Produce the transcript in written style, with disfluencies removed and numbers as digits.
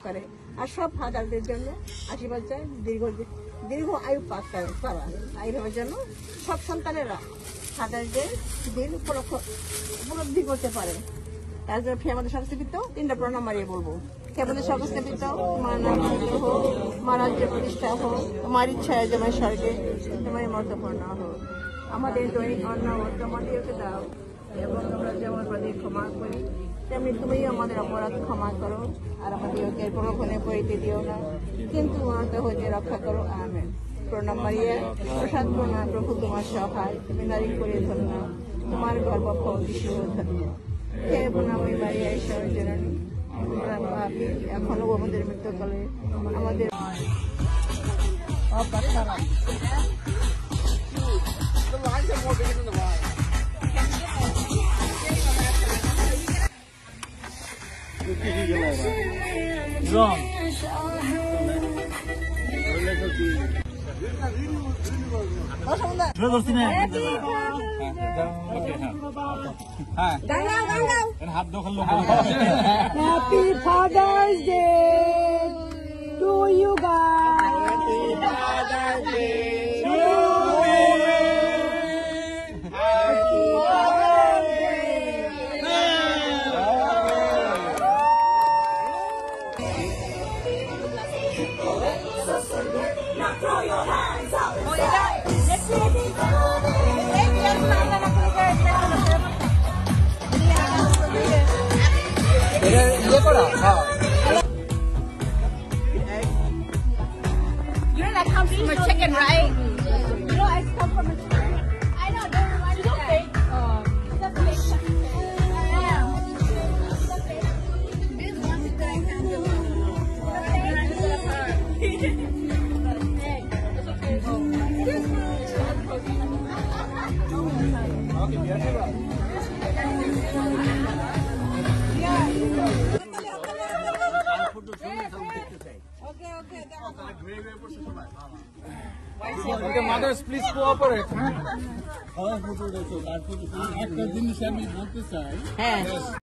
করে। আর সব ফাদারদের জন্য আশীর্বাদ চাই, দীর্ঘ আয়ু পাক করা এইভাবে যেন সব সন্তানেরা ফাদারদের দিন উপলব্ধি করতে পারে। তার জন্য আমাদের সংস্থাপিত 3টা প্রণাম মারিয়ে বলবো। আমাদের সংস্থাপিত তোমার নাম হোক, তোমার রাজ্য প্রতিষ্ঠা হোক, তোমার ইচ্ছায় যেমন স্বর্গে তোমার মর্তপূর্ণ হোক। আমাদের দৈনিক অন্ন তোমাদেরকে দাও, এবং আমরা যেমন প্রতি ক্ষমা করি তেমনি তুমি আমাদের অপরাধ ক্ষমা করো, আর আমাদেরকে প্রলোভনে পড়িতে দিও না, কিন্তু অনন্ত হইতে রক্ষা করো। আমেন। প্রণাম মারিয়া, প্রসাদ প্রণাম, প্রভু তোমার সহায়, তুমি নারী করে ধন্য, তোমার গর্ভফল যিশু ধন্য। হে প্রণামী মারিয়া, ঈশ্বরের জননী, এখনো আমাদের মৃত্যুকালে আমাদের wrong. Happy Father's Day to you guys. Happy Father's Day to you. Now throw your hands up. You know that comes from a chicken, right? You know eggs come from a chicken. I know, don't remind me that. It's a fake chicken. Yeah. It's a fake. This one is that I can't do. Okay, mothers, please cooperate. একটা জিনিস আমি বলতে চাই।